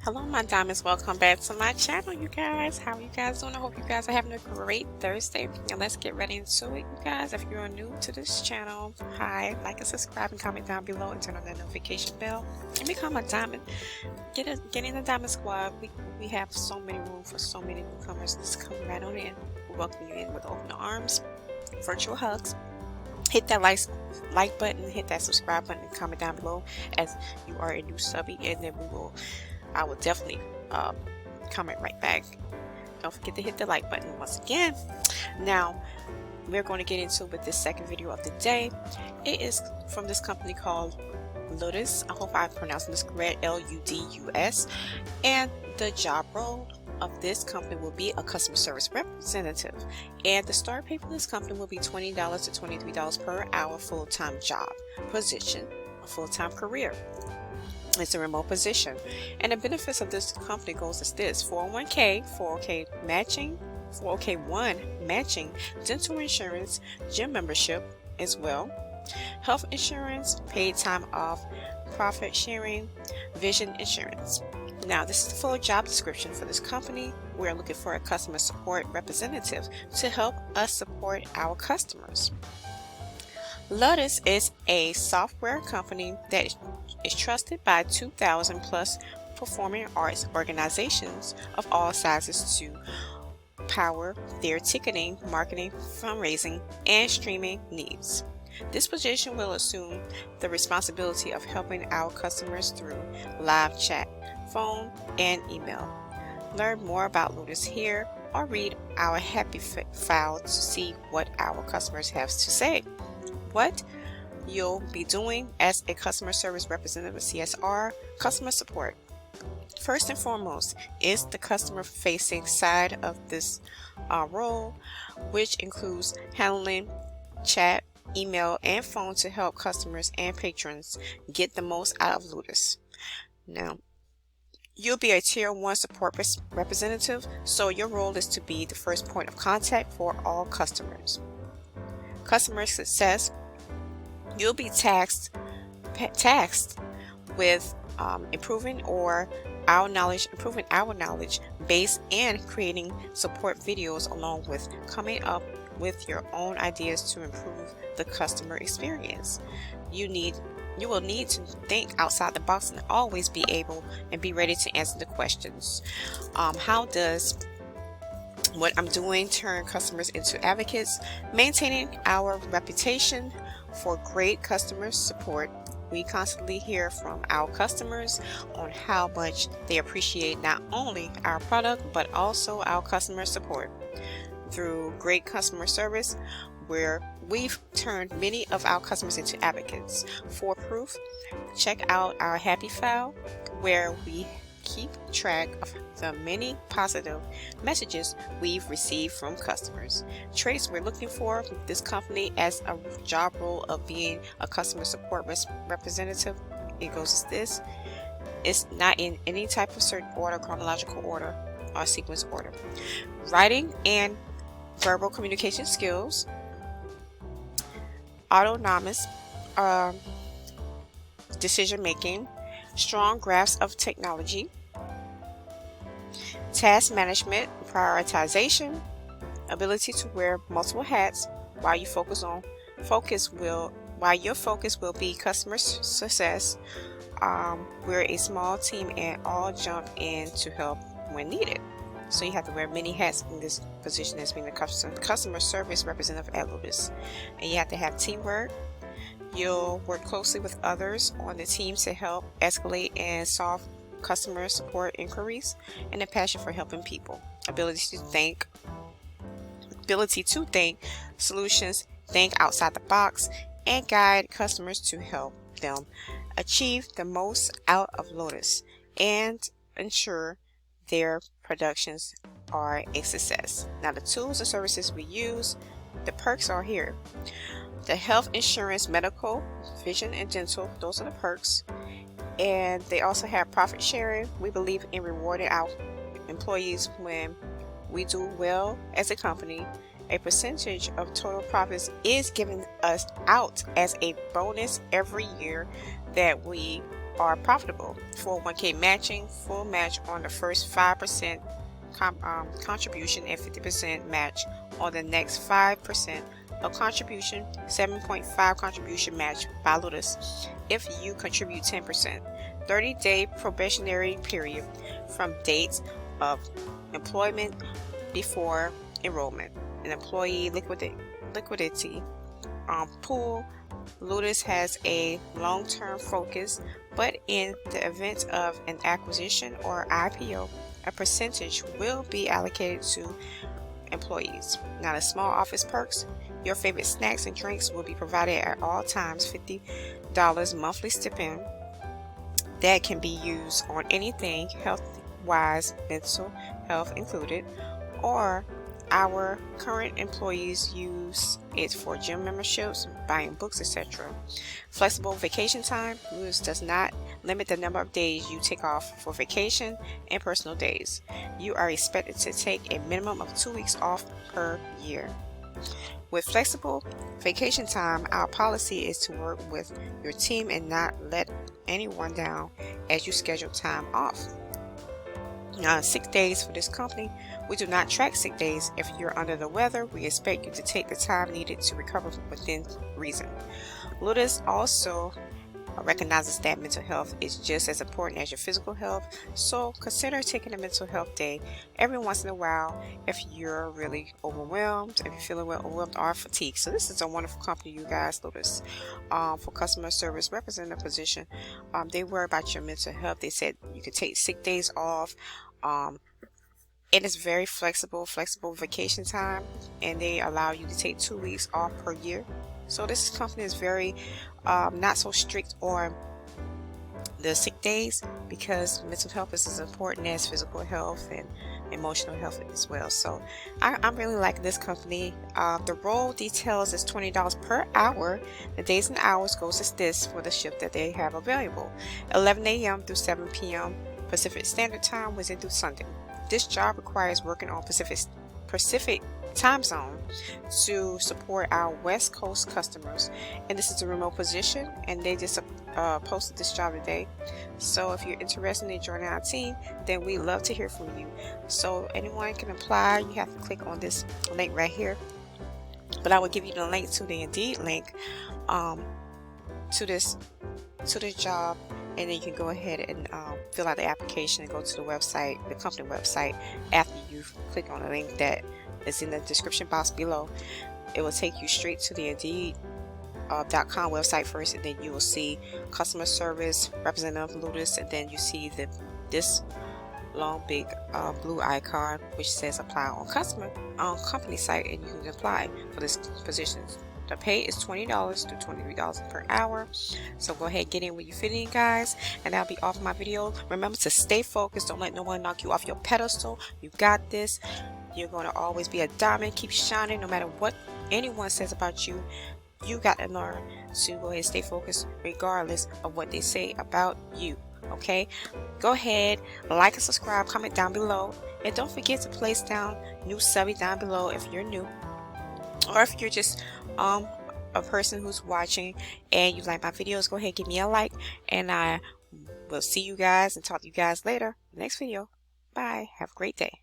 Hello, my diamonds. Welcome back to my channel, you guys. How are you guys doing? I hope you guys are having a great Thursday. And let's get right into it, you guys. If you are new to this channel, hi, like and subscribe and comment down below and turn on the notification bell and become a diamond. Get in the diamond squad. We have so many room for so many newcomers. Just come right on in. We welcome you in with open arms, virtual hugs. Hit that like button, hit that subscribe button, and comment down below as you are a new subby, and then I will definitely comment right back. Don't forget to hit the like button once again. Now we're going to get into with this second video of the day. It is from this company called Ludus. I hope I'm pronouncing this correct, Ludus. And the job role of this company will be a customer service representative, and the start pay for this company will be $20 to $23 per hour, full-time job position, a full-time career. It's a remote position, and the benefits of this company goes as this: 401k, 401 matching, dental insurance, gym membership as well, health insurance, paid time off, profit sharing, vision insurance. Now, this is the full job description for this company. We're looking for a customer support representative to help us support our customers. Ludus is a software company that is trusted by 2,000 plus performing arts organizations of all sizes to power their ticketing, marketing, fundraising, and streaming needs. This position will assume the responsibility of helping our customers through live chat, phone, and email. Learn more about Ludus here or read our happy file to see what our customers have to say. What you'll be doing as a customer service representative, CSR, customer support. First and foremost is the customer facing side of this role, which includes handling chat, email, and phone to help customers and patrons get the most out of Ludus. Now, you'll be a tier 1 support representative, so your role is to be the first point of contact for all customers. Customer success, you'll be tasked with improving our knowledge base and creating support videos, along with coming up with your own ideas to improve the customer experience. You will need to think outside the box and always be able and be ready to answer the questions. How does what I'm doing turn customers into advocates? Maintaining our reputation for great customer support. We constantly hear from our customers on how much they appreciate not only our product but also our customer support. Through great customer service, where we've turned many of our customers into advocates. For proof, check out our happy file, where we keep track of the many positive messages we've received from customers. Traits we're looking for with this company as a job role of being a customer support representative. It goes as this: it's not in any type of certain order, chronological order, or sequence order. Writing and verbal communication skills, autonomous decision making, strong grasp of technology, task management, prioritization, ability to wear multiple hats while your focus will be customer success. We're a small team and all jump in to help when needed. So you have to wear many hats in this position as being the customer service representative at Ludus. And you have to have teamwork. You'll work closely with others on the team to help escalate and solve customer support inquiries, and a passion for helping people. Ability to think solutions, think outside the box, and guide customers to help them achieve the most out of Ludus and ensure their productions are a success. Now, the tools and services we use, the perks are here. The health insurance, medical, vision, and dental, those are the perks. And they also have profit sharing. We believe in rewarding our employees when we do well as a company. A percentage of total profits is given us out as a bonus every year that we are profitable. 401k matching, full match on the first 5% contribution and 50% match on the next 5% of contribution, 7.5 contribution match by Ludus if you contribute 10%. 30-day probationary period from date of employment before enrollment. An employee liquidity pool. Ludus has a long-term focus, but in the event of an acquisition or IPO, a percentage will be allocated to employees. Now, the small office perks: your favorite snacks and drinks will be provided at all times. $50 monthly stipend that can be used on anything health-wise, mental health included, or our current employees use it for gym memberships, buying books, etc. Flexible vacation time. Ludus does not limit the number of days you take off for vacation and personal days. You are expected to take a minimum of 2 weeks off per year. With flexible vacation time, our policy is to work with your team and not let anyone down as you schedule time off. Sick days for this company: we do not track sick days. If you're under the weather, we expect you to take the time needed to recover within reason. Ludus also recognizes that mental health is just as important as your physical health, so consider taking a mental health day every once in a while if you're really overwhelmed, if you're feeling overwhelmed or fatigued. So this is a wonderful company, you guys, Ludus. For customer service representative position, they worry about your mental health. They said you can take sick days off. It is very flexible vacation time, and they allow you to take 2 weeks off per year. So this company is very not so strict on the sick days, because mental health is as important as physical health and emotional health as well. So I'm really liking this company. The role details is $20 per hour. The days and hours goes as this for the shift that they have available: 11 a.m. through 7 p.m. Pacific Standard Time, Wednesday through Sunday. This job requires working on Pacific time zone to support our West Coast customers, and this is a remote position, and they just posted this job today. So if you're interested in joining our team, then we'd love to hear from you. So anyone can apply. You have to click on this link right here, but I will give you the link to the Indeed link to this job, and then you can go ahead and fill out the application and go to the website, the company website. After you click on the link that is in the description box below, it will take you straight to the Indeed.com website first, and then you will see customer service representative Ludus, and then you see this long big blue icon which says apply on company site, and you can apply for this position. The pay is $20 to $23 per hour. So go ahead, get in where you fit in, guys. And that'll be all for my video. Remember to stay focused. Don't let no one knock you off your pedestal. You got this. You're going to always be a diamond. Keep shining no matter what anyone says about you. You got to learn to go ahead and stay focused regardless of what they say about you. Okay? Go ahead, like and subscribe, comment down below. And don't forget to place down new subby down below if you're new. Or if you're just a person who's watching and you like my videos, go ahead, give me a like, and I will see you guys and talk to you guys later. Next video. Bye. Have a great day.